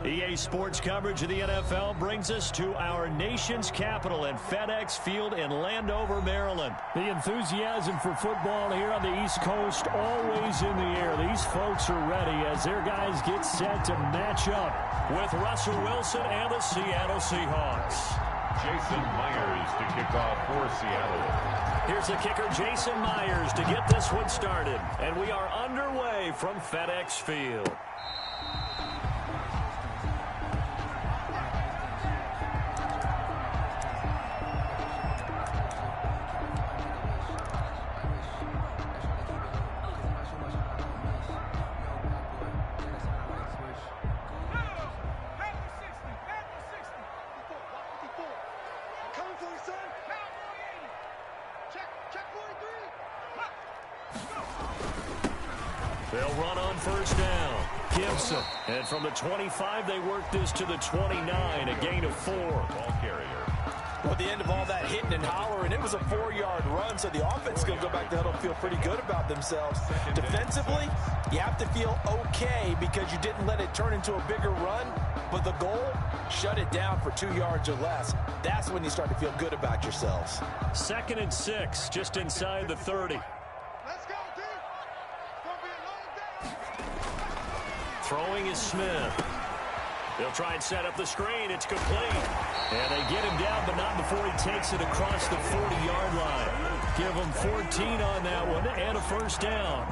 EA Sports coverage of the NFL brings us to our nation's capital at FedEx Field in Landover, Maryland. The enthusiasm for football here on the East Coast always in the air. These folks are ready as their guys get set to match up with Russell Wilson and the Seattle Seahawks. Jason Myers to kick off for Seattle. Here's the kicker, Jason Myers, to get this one started. And we are underway from FedEx Field. They'll run on first down. Gibson. And from the 25, they work this to the 29, a gain of 4. Ball carrier. Well, at the end of all that hitting and hollering, it was a 4-yard run, so the offense can go back to huddle and feel pretty good about themselves. Defensively, you have to feel okay because you didn't let it turn into a bigger run, but the goal, shut it down for 2 yards or less. That's when you start to feel good about yourselves. 2nd and 6, just inside the 30. Throwing is Smith. They'll try and set up the screen. It's complete. And they get him down, but not before he takes it across the 40-yard line. Give him 14 on that one and a first down.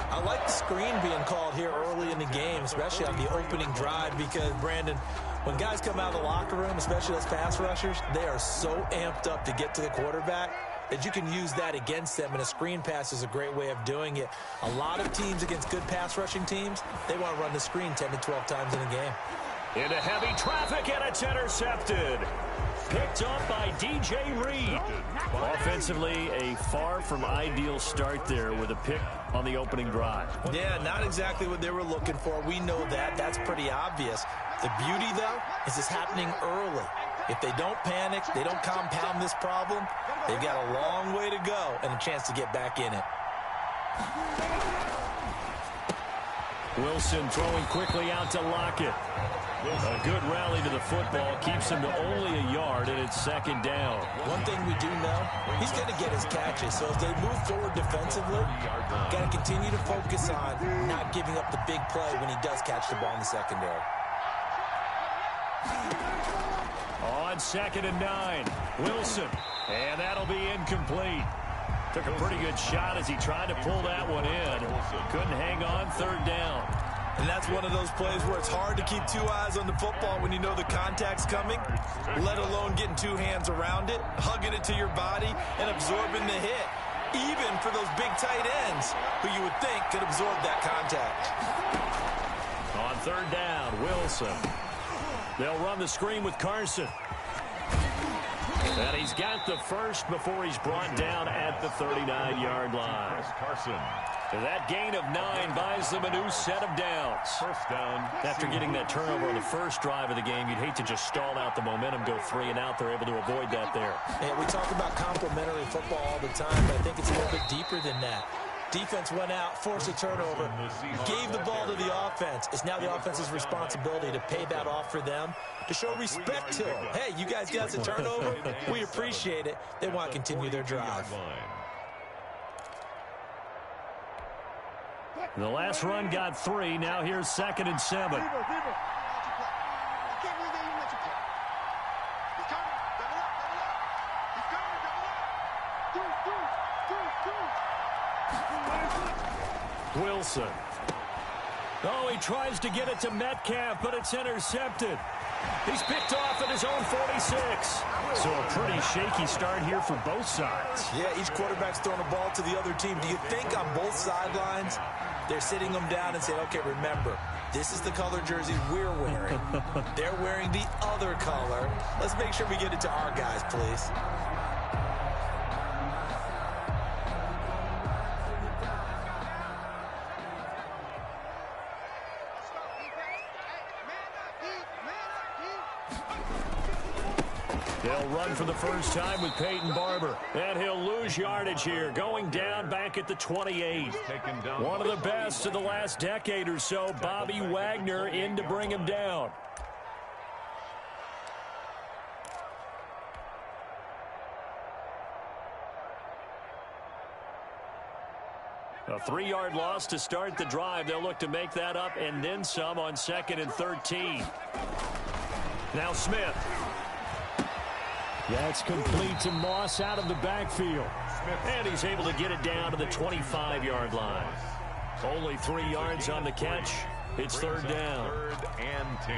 I like the screen being called here early in the game, especially on the opening drive, because, Brandon, when guys come out of the locker room, especially those pass rushers, they are so amped up to get to the quarterback that you can use that against them, and a screen pass is a great way of doing it. A lot of teams against good pass rushing teams, they want to run the screen 10 to 12 times in a game. Into heavy traffic, and it's intercepted. Picked up by DJ Reed. Offensively, a far from ideal start there with a pick on the opening drive. Yeah, not exactly what they were looking for. We know that. That's pretty obvious. The beauty, though, is it's happening early. If they don't panic, they don't compound this problem, they've got a long way to go and a chance to get back in it. Wilson throwing quickly out to Lockett. A good rally to the football keeps him to only a yard, and it's 2nd down. One thing we do know, he's going to get his catches. So as they move forward defensively, got to continue to focus on not giving up the big play when he does catch the ball in the secondary. On 2nd and 9, Wilson, and that'll be incomplete. Took a pretty good shot as he tried to pull that one in. Couldn't hang on, 3rd down. And that's one of those plays where it's hard to keep 2 eyes on the football when you know the contact's coming, let alone getting 2 hands around it, hugging it to your body, and absorbing the hit, even for those big tight ends who you would think could absorb that contact. On 3rd down, Wilson. They'll run the screen with Carson. And he's got the first before he's brought down at the 39-yard line. Carson. That gain of 9 buys them a new set of downs. First down. After getting that turnover on the first drive of the game, you'd hate to just stall out the momentum, go 3 and out. They're able to avoid that there. And we talk about complementary football all the time, but I think it's a little bit deeper than that. Defense went out, forced a turnover, gave the ball to the offense. It's now the offense's responsibility to pay that off for them, to show respect to them. Hey, you guys got a turnover? We appreciate it. They want to continue their drive. The last run got 3. Now here's 2nd and 7. Wilson. Oh, he tries to get it to Metcalf, but it's intercepted. He's picked off at his own 46. So a pretty shaky start here for both sides. Yeah, each quarterback's throwing a ball to the other team. Do you think on both sidelines they're sitting them down and saying, okay, remember, this is the color jersey we're wearing. They're wearing the other color. Let's make sure we get it to our guys, please. They'll run for the first time with Peyton Barber. And he'll lose yardage here, going down back at the 28. One of the best of the last decade or so, Bobby Wagner in to bring him down. A 3-yard loss to start the drive. They'll look to make that up and then some on 2nd and 13. Now Smith. That's complete to Moss out of the backfield. And he's able to get it down to the 25-yard line. Only 3 yards on the catch. It's 3rd down. 3rd and 10.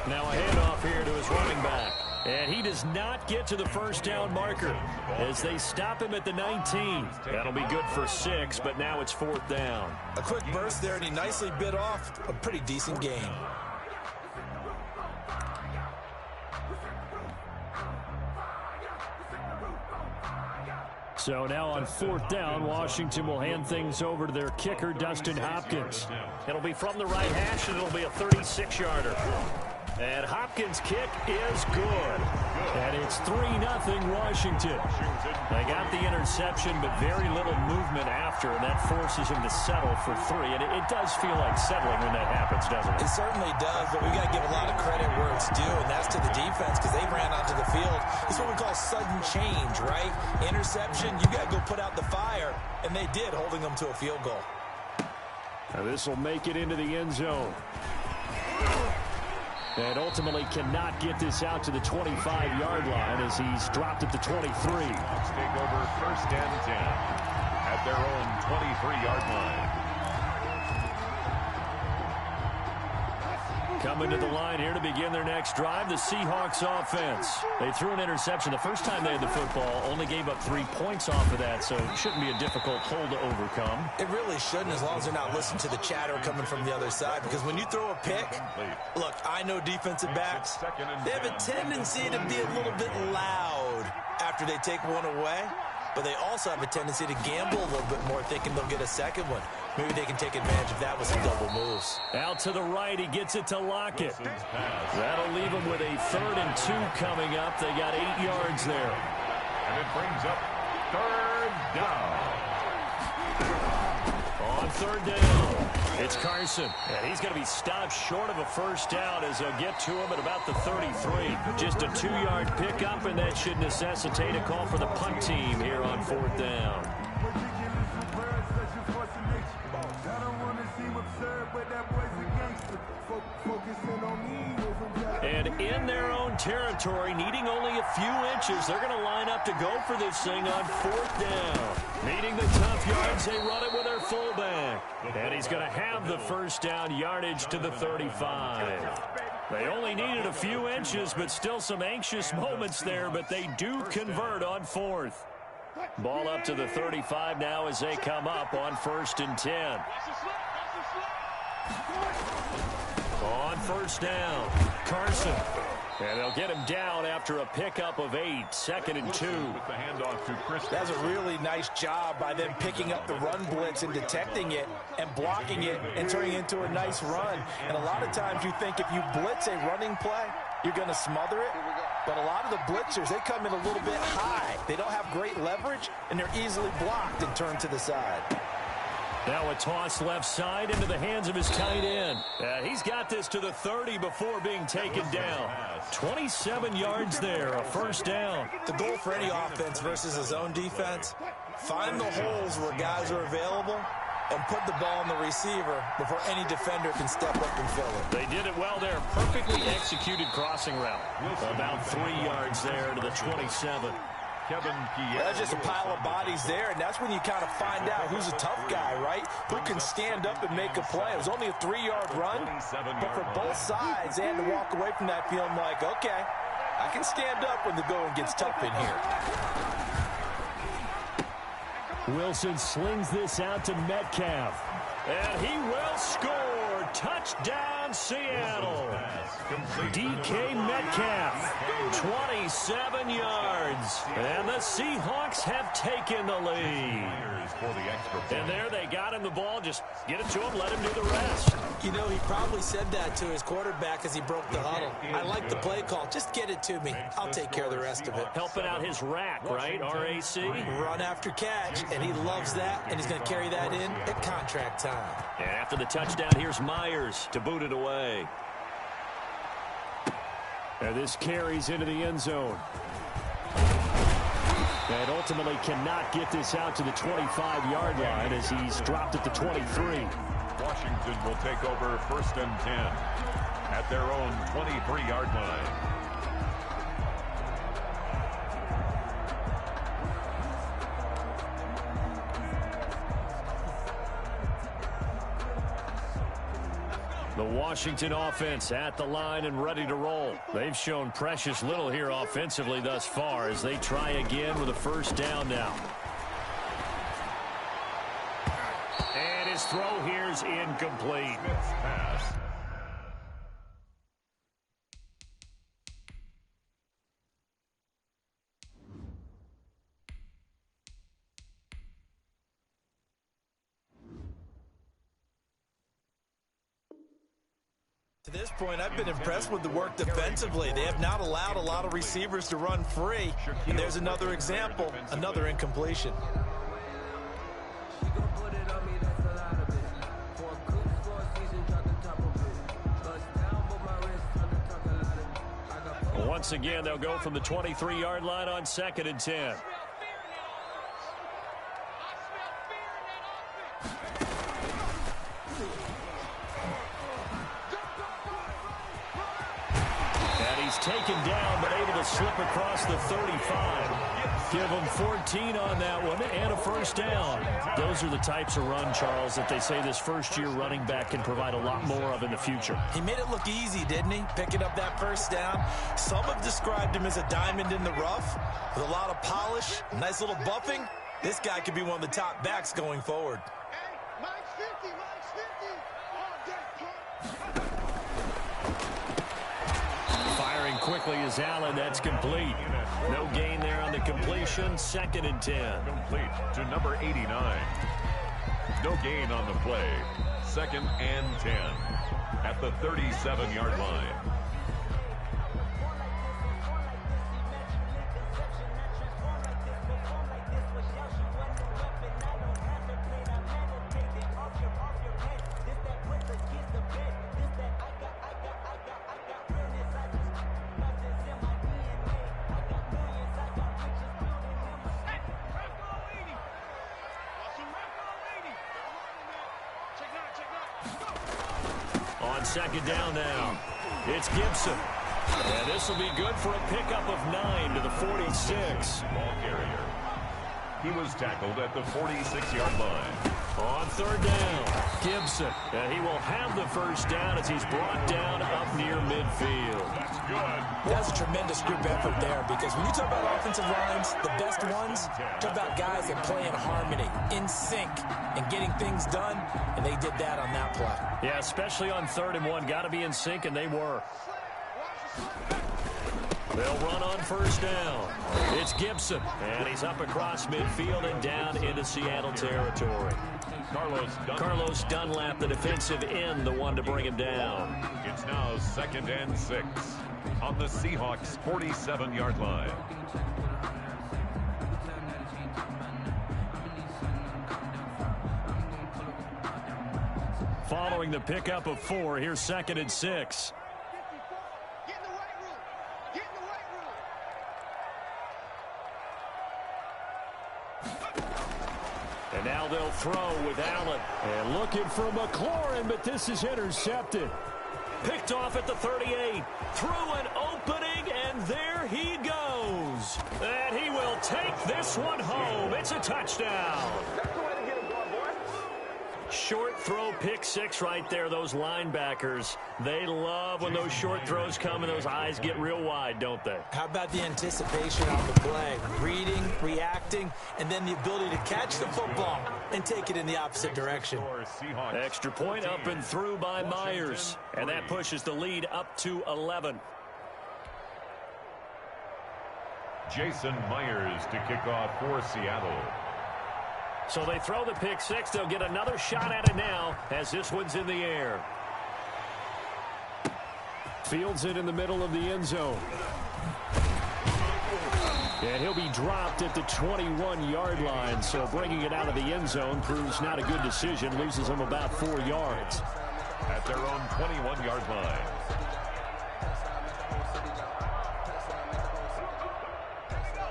Now a handoff here to his running back. And he does not get to the 1st down marker as they stop him at the 19. That'll be good for 6, but now it's 4th down. A quick burst there, and he nicely bit off a pretty decent gain. So now on 4th down, Washington will hand things over to their kicker, Dustin Hopkins. It'll be from the right hash, and it'll be a 36-yarder. And Hopkins' kick is good. And it's 3-0 Washington. They got the interception, but very little movement after, and that forces him to settle for 3. And it does feel like settling when that happens, doesn't it? It certainly does, but we got to give a lot of credit where it's due, and that's to the defense because they ran onto the field. It's what we call sudden change, right? Interception, you got to go put out the fire, and they did, holding them to a field goal. Now this will make it into the end zone. And ultimately cannot get this out to the 25-yard line as he's dropped at the 23. Let's take over 1st and 10 at their own 23-yard line. Coming to the line here to begin their next drive, the Seahawks offense. They threw an interception the first time they had the football, only gave up 3 points off of that, so it shouldn't be a difficult hole to overcome. It really shouldn't, as long as they're not listening to the chatter coming from the other side, because when you throw a pick, look, I know defensive backs, they have a tendency to be a little bit loud after they take one away, but they also have a tendency to gamble a little bit more, thinking they'll get a second one. Maybe they can take advantage if that was some double moves. Out to the right, he gets it to Lockett. That'll leave him with a 3rd and 2 coming up. They got 8 yards there. And it brings up 3rd down. On 3rd down, it's Carson. And he's going to be stopped short of a 1st down as they'll get to him at about the 33. Just a 2-yard pickup, and that should necessitate a call for the punt team here on 4th down. And in their own territory, needing only a few inches, they're going to line up to go for this thing on 4th down. Needing the tough yards, they run it with their fullback. And he's going to have the 1st down yardage to the 35. They only needed a few inches, but still some anxious moments there, but they do convert on 4th. Ball up to the 35 now as they come up on 1st and 10. On 1st down, Carson. And they'll get him down after a pickup of 8, 2nd and 2. That's a really nice job by them picking up the run blitz and detecting it and blocking it and turning it into a nice run. And a lot of times you think if you blitz a running play, you're going to smother it. But a lot of the blitzers, they come in a little bit high. They don't have great leverage, and they're easily blocked and turned to the side. Now a toss left side into the hands of his tight end. He's got this to the 30 before being taken down. 27 yards there, a 1st down. The goal for any offense versus a zone defense, find the holes where guys are available and put the ball on the receiver before any defender can step up and fill it. They did it well there. Perfectly executed crossing route. About 3 yards there to the 27. That's just a pile of bodies there, and that's when you kind of find out who's a tough guy, right? Who can stand up and make a play. It was only a 3-yard run, but for both sides, they had to walk away from that feeling like, okay, I can stand up when the going gets tough in here. Wilson slings this out to Metcalf. And he will score. Touchdown, on Seattle. DK Metcalf, 27 yards. And the Seahawks have taken the lead. And there they got him the ball. Just get it to him, let him do the rest. You know, he probably said that to his quarterback as he broke the huddle. I like the play call. Just get it to me. I'll take care of the rest of it. Helping out his rack, right? RAC. Run after catch, and he loves that, and he's going to carry that in at contract time. And after the touchdown, here's Myers to boot it away. And this carries into the end zone. And ultimately cannot get this out to the 25-yard line as he's dropped at the 23. Washington will take over 1st and 10 at their own 23-yard line. The Washington offense at the line and ready to roll. They've shown precious little here offensively thus far as they try again with a first down now. And his throw here's incomplete. Pass. To this point, I've been impressed with the work defensively. They have not allowed a lot of receivers to run free. And there's another example, another incompletion. Once again, they'll go from the 23-yard line on 2nd and 10. Taken down, but able to slip across the 35. Give him 14 on that one and a first down. Those are the types of run, Charles, that they say this first-year running back can provide a lot more of in the future. He made it look easy, didn't he? Picking up that first down. Some have described him as a diamond in the rough with a lot of polish, nice little buffing. This guy could be one of the top backs going forward. Quickly is Allen. That's complete. No gain there on the completion. 2nd and 10. Complete to number 89. No gain on the play. 2nd and 10 at the 37-yard line. On 2nd down now, it's Gibson. And this will be good for a pickup of 9 to the 46. Ball carrier. He was tackled at the 46-yard line. On 3rd down, Gibson. And he will have the first down as he's brought down up near midfield. That's good. That's a tremendous group effort there, because when you talk about offensive lines, the best ones, talk about guys that play in harmony, in sync, and getting things done, and they did that on that play. Yeah, especially on 3rd and 1. Got to be in sync, and they were. They'll run on first down. It's Gibson, and he's up across midfield and down into Seattle territory. Carlos Dunlap, the defensive end, the one to bring him down. It's now 2nd and 6 on the Seahawks' 47-yard line. Following the pickup of 4, here's 2nd and 6. And now they'll throw with Allen. And looking for McLaurin, but this is intercepted. Picked off at the 38. Through an opening, and there he goes. And he will take this one home. It's a touchdown. short throw pick six right there, those linebackers. They love when those short throws come and those eyes get real wide, don't they? How about the anticipation on the play? Reading, reacting, and then the ability to catch the football and take it in the opposite direction. Extra point up and through by Myers. And that pushes the lead up to 11. Jason Myers to kick off for Seattle. So they throw the pick six. They'll get another shot at it now as this one's in the air. Fields it in the middle of the end zone. And he'll be dropped at the 21-yard line. So bringing it out of the end zone proves not a good decision. Loses him about 4 yards. At their own 21-yard line.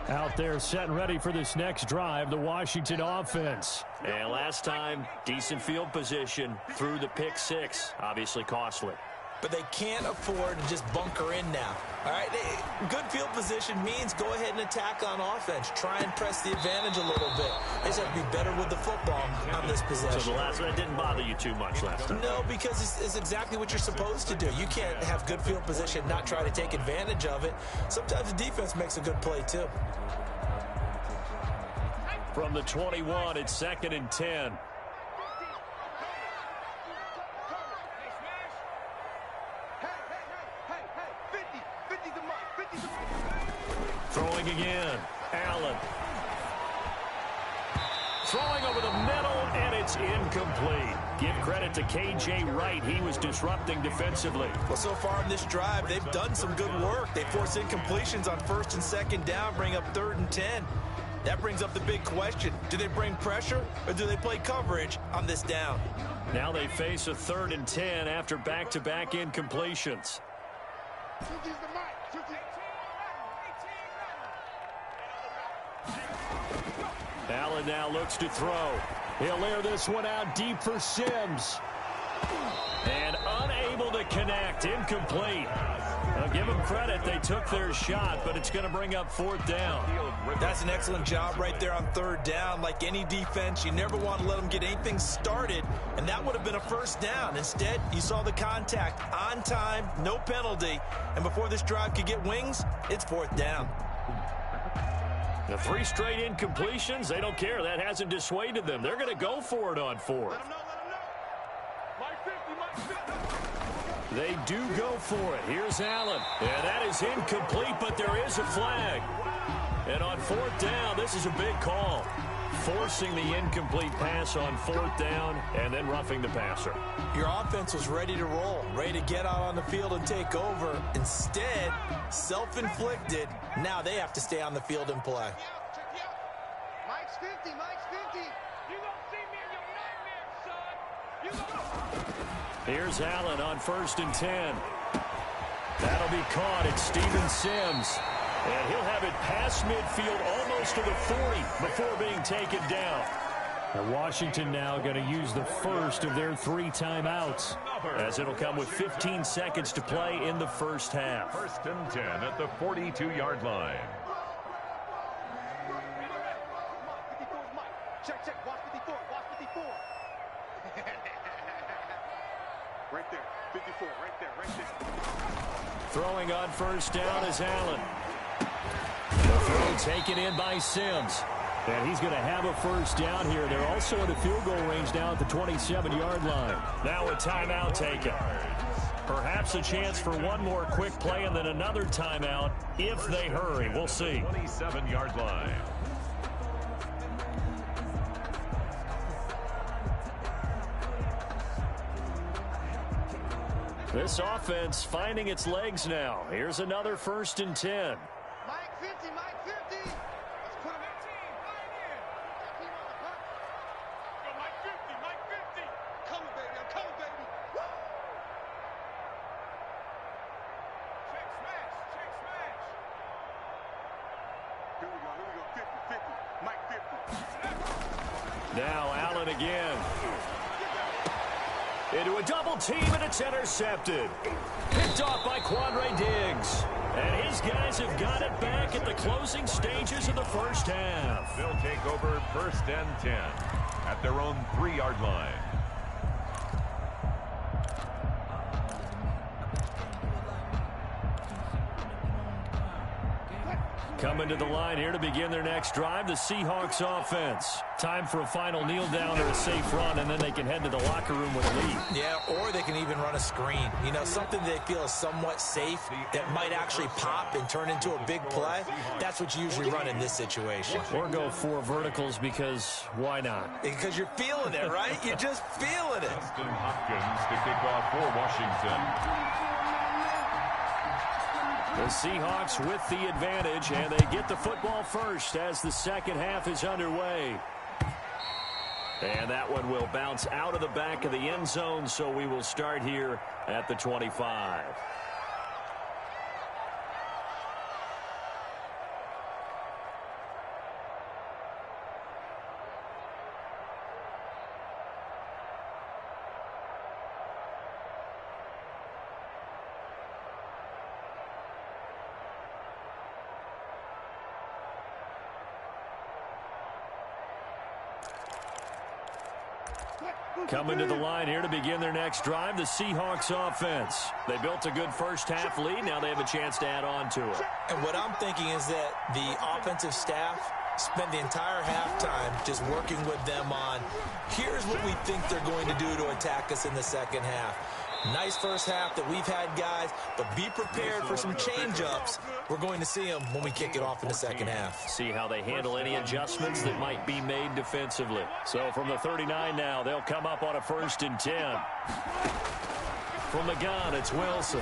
Out there set and ready for this next drive, the Washington offense. And last time, decent field position through the pick six. Obviously costly. But they can't afford to just bunker in now. All right, good field position means go ahead and attack on offense. Try and press the advantage a little bit. They just have to be better with the football on this possession. So the last one didn't bother you too much last time? No, because it's exactly what you're supposed to do. You can't have good field position, not try to take advantage of it. Sometimes the defense makes a good play, too. From the 21, it's 2nd and 10. Throwing again. Allen. Throwing over the middle, and it's incomplete. Give credit to K.J. Wright. He was disrupting defensively. Well, so far in this drive, they've done some good work. They force incompletions on 1st and 2nd down, bring up 3rd and 10. That brings up the big question. Do they bring pressure, or do they play coverage on this down? Now they face a 3rd and 10 after back-to-back incompletions. Allen now looks to throw. He'll air this one out deep for Sims. And unable to connect. Incomplete. I'll give them credit. They took their shot, but it's going to bring up 4th down. That's an excellent job right there on 3rd down. Like any defense, you never want to let them get anything started, and that would have been a 1st down. Instead, you saw the contact on time, no penalty, and before this drive could get wings, it's 4th down. The 3 straight incompletions, they don't care. That hasn't dissuaded them. They're going to go for it on 4th. They do go for it. Here's Allen. Yeah, that is incomplete, but there is a flag. And on 4th down, this is a big call. Forcing the incomplete pass on 4th down and then roughing the passer. Your offense was ready to roll, ready to get out on the field and take over. Instead, self-inflicted. Now they have to stay on the field and play. Mike's 50, Mike's 50. You gonna see me in your nightmares, son. You gonna... Here's Allen on 1st and 10. That'll be caught. It's Steven Sims. And he'll have it past midfield almost to the 40 before being taken down. And Washington now going to use the first of their 3 timeouts, as it'll come with 15 seconds to play in the first half. 1st and 10 at the 42-yard line. Check, check. Watch 54. Watch 54. Right there. 54. Right there. Right there. Throwing on 1st down is Allen. The throw taken in by Sims. and he's going to have a 1st down here. They're also in the field goal range now at the 27-yard line. Now a timeout taken. Perhaps a chance for one more quick play and then another timeout if they hurry. We'll see. 27-yard line. This offense finding its legs now. Here's another 1st and 10. Mike 50, Mike 50. Let's put him in. Keep on the punt. Go Mike 50, Mike 50. Coming, baby, I'm coming, baby. Woo! Check smash, check smash. Here we go, 50, 50. Mike 50. Now Allen again. Into a double team, and it's intercepted. Picked off by Quandre Diggs. And his guys have got it back at the closing stages of the first half. They'll take over 1st and 10 at their own 3-yard line. Coming to the line here to begin their next drive, the Seahawks offense. Time for a final kneel down or a safe run, and then they can head to the locker room with a lead. Yeah, or they can even run a screen. You know, something they feel is somewhat safe that might actually pop and turn into a big play. That's what you usually run in this situation. Or go 4 verticals because why not? Because you're feeling it, right? You're just feeling it. Dustin Hopkins to kick off for Washington. The Seahawks with the advantage, and they get the football first as the second half is underway. And that one will bounce out of the back of the end zone, so we will start here at the 25. Coming to the line here to begin their next drive, the Seahawks offense. They built a good first half lead. Now they have a chance to add on to it. And what I'm thinking is that the offensive staff spent the entire halftime just working with them on, here's what we think they're going to do to attack us in the second half. Nice first half that we've had, guys, but be prepared for some change-ups. We're going to see them when we kick it off in the second half. See how they handle any adjustments that might be made defensively. So from the 39 now, they'll come up on a 1st and 10. From the gun, it's Wilson.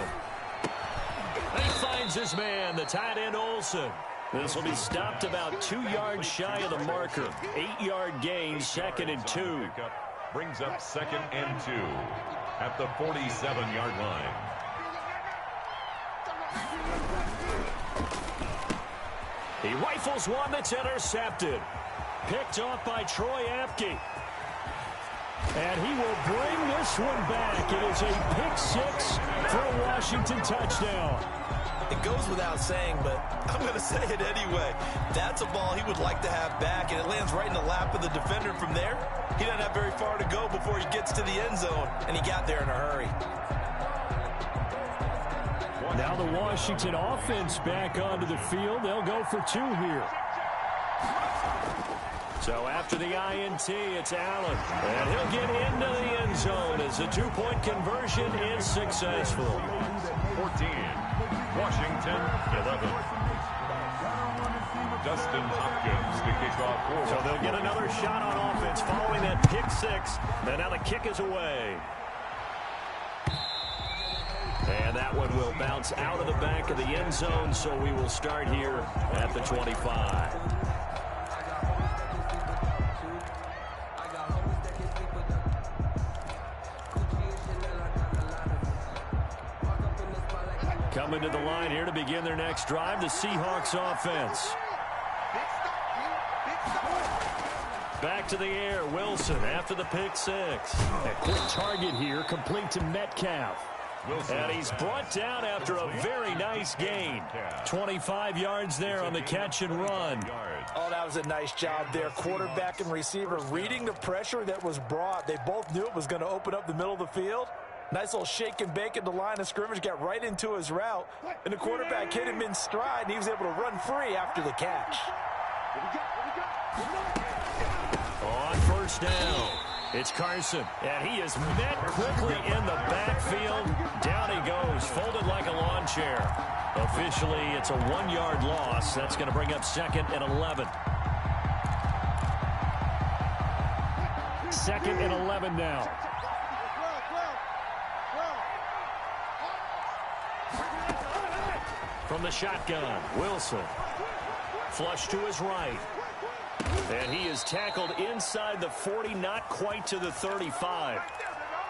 He finds his man, the tight end Olsen. This will be stopped about 2 yards shy of the marker. 8-yard gain, 2nd and 2. Brings up 2nd and 2 at the 47-yard line. He rifles one that's intercepted. Picked off by Troy Apke. And he will bring this one back. It is a pick 6 for a Washington touchdown. It goes without saying, but I'm going to say it anyway. That's a ball he would like to have back, and it lands right in the lap of the defender from there. He doesn't have very far to go before he gets to the end zone, and he got there in a hurry. Now the Washington offense back onto the field. They'll go for 2 here. So after the INT, it's Allen. And he'll get into the end zone as the 2-point conversion is successful. 14. Washington, 11. Dustin Hopkins to kick off for So they'll get another shot on offense following that pick 6. And now the kick is away. And that one will bounce out of the back of the end zone, so we will start here at the 25. Coming to the line here to begin their next drive, the Seahawks offense. Back to the air, Wilson after the pick 6. A quick target here, complete to Metcalf. And he's brought down after a very nice gain. 25 yards there on the catch and run. Oh, that was a nice job there. Quarterback and receiver reading the pressure that was brought. They both knew it was going to open up the middle of the field. Nice little shake and bake at the line of scrimmage, got right into his route, and the quarterback hit him in stride, and he was able to run free after the catch. On 1st down, it's Carson, and he is met quickly in the backfield. Down he goes, folded like a lawn chair. Officially, it's a 1-yard loss. That's going to bring up 2nd and 11. 2nd and 11 now. From the shotgun, Wilson. Flush to his right. And he is tackled inside the 40, not quite to the 35.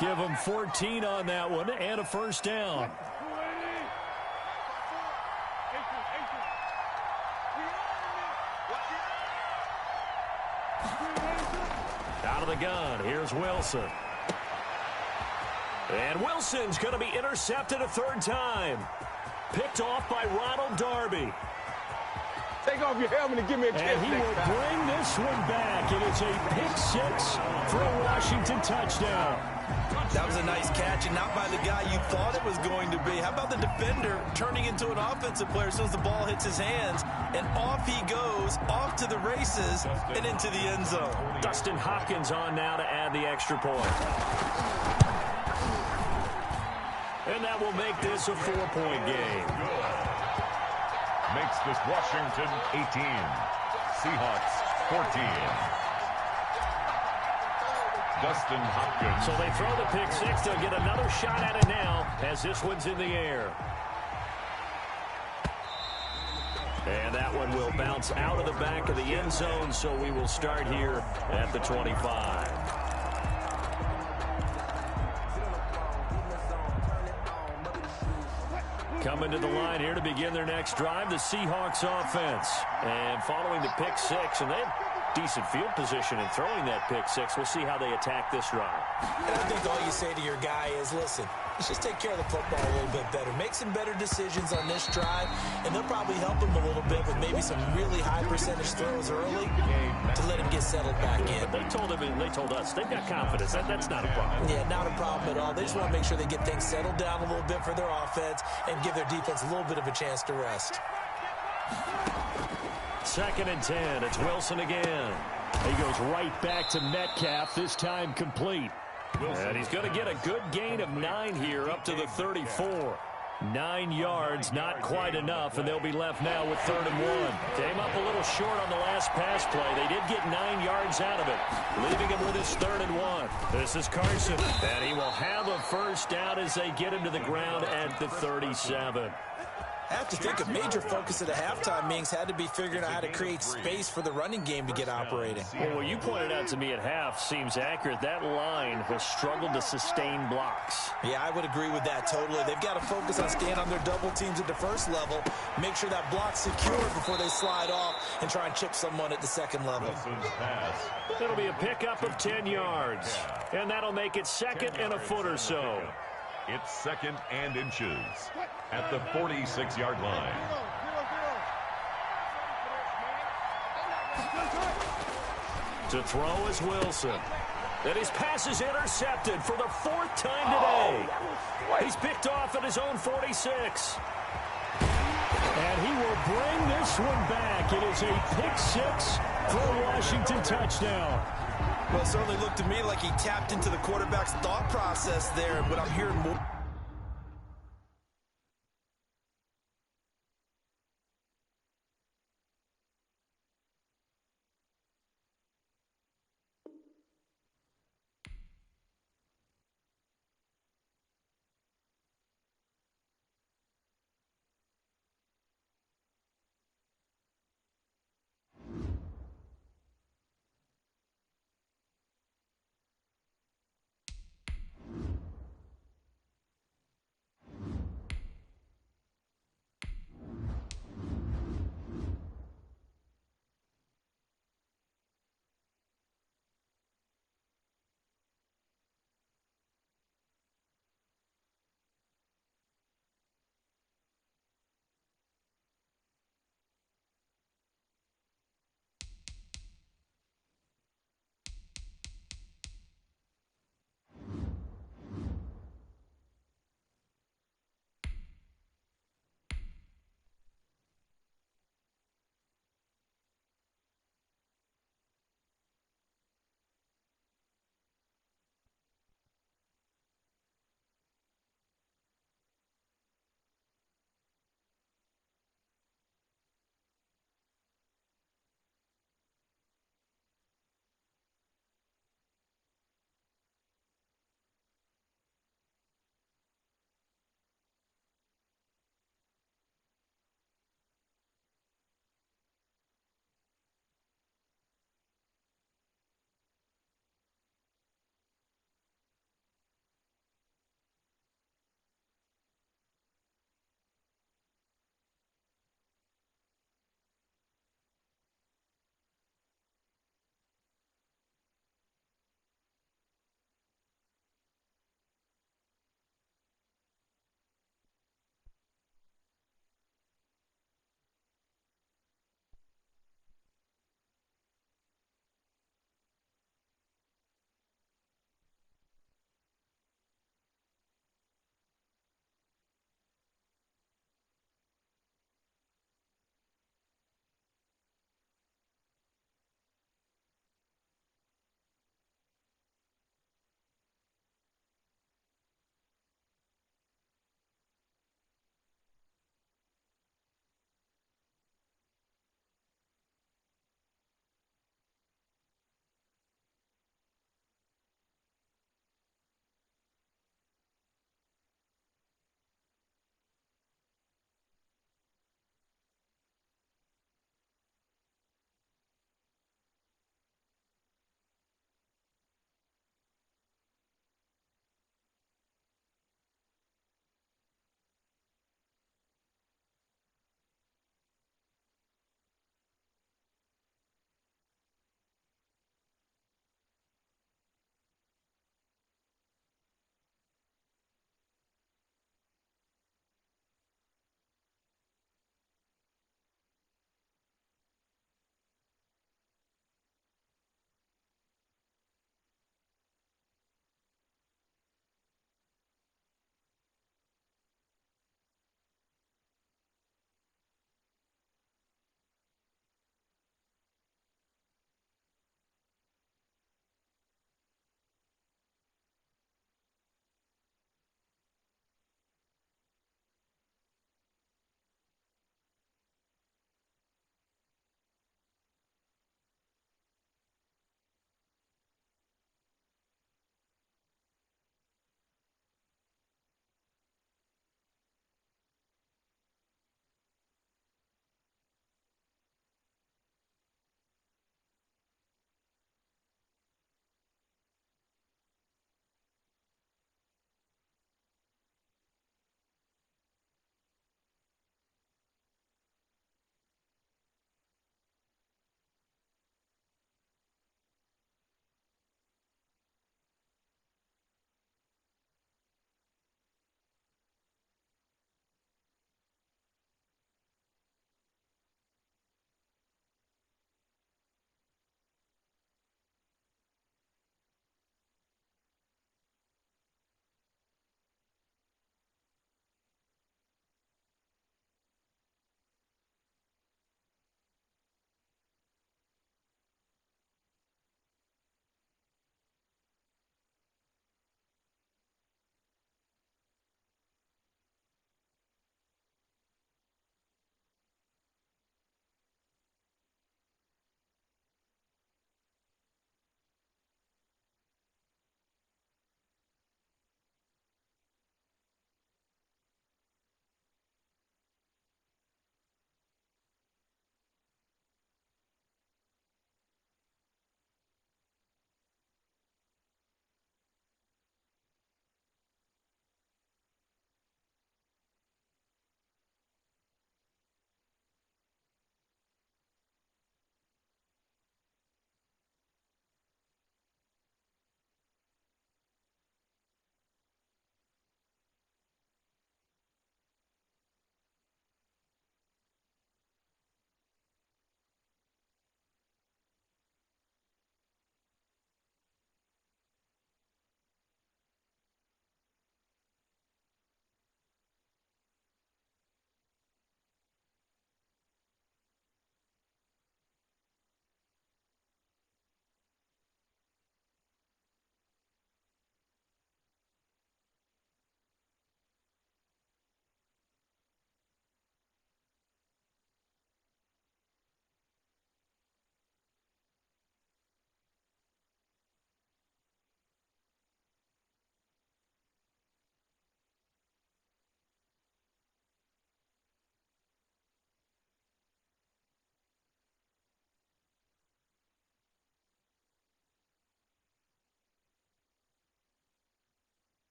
Give him 14 on that one and a 1st down. Out of the gun, here's Wilson. And Wilson's going to be intercepted a 3rd time. Picked off by Ronald Darby. Take off your helmet and give me a chance. And he will bring this one back. It is a pick 6 for a Washington touchdown. That was a nice catch, and not by the guy you thought it was going to be. How about the defender turning into an offensive player as soon as the ball hits his hands? and off he goes, off to the races, and into the end zone. Dustin Hopkins on now to add the extra point. And that will make this a 4-point game. Makes this Washington 18. Seahawks 14. Dustin Hopkins. So they throw the pick six. They'll get another shot at it now as this one's in the air. And that one will bounce out of the back of the end zone, so we will start here at the 25. Coming to the line here to begin their next drive, the Seahawks offense. And following the pick six, and they have decent field position in throwing that pick six. We'll see how they attack this drive. And I think all you say to your guy is, listen, let's just take care of the football a little bit better. Make some better decisions on this drive, and they'll probably help him a little bit with maybe some really high percentage throws early to let him get settled back in. They told him, and they told us, they've got confidence. That's not a problem. Yeah, not a problem at all. They just want to make sure they get things settled down a little bit for their offense and give their defense a little bit of a chance to rest. 2nd and 10. It's Wilson again. He goes right back to Metcalf, this time complete. And he's going to get a good gain of 9 here up to the 34. 9 yards, not quite enough, and they'll be left now with 3rd and 1. Came up a little short on the last pass play. They did get 9 yards out of it, leaving him with his 3rd and 1. This is Carson, and he will have a first down as they get him to the ground at the 37. I have to think a major focus at the halftime meetings had to be figuring out how to create space for the running game to get operating. Well, what you pointed out to me at half seems accurate. That line has struggled to sustain blocks. Yeah, I would agree with that totally. They've got to focus on staying on their double teams at the first level, make sure that block's secure before they slide off and try and chip someone at the second level. It'll be a pickup of 10 yards, and that'll make it 2nd and a foot or so. It's 2nd and inches at the 46-yard line. To throw is Wilson. And his pass is intercepted for the 4th time today. He's picked off at his own 46. And he will bring this one back. It is a pick six for a Washington touchdown. Well, it certainly looked to me like he tapped into the quarterback's thought process there, but I'm hearing more.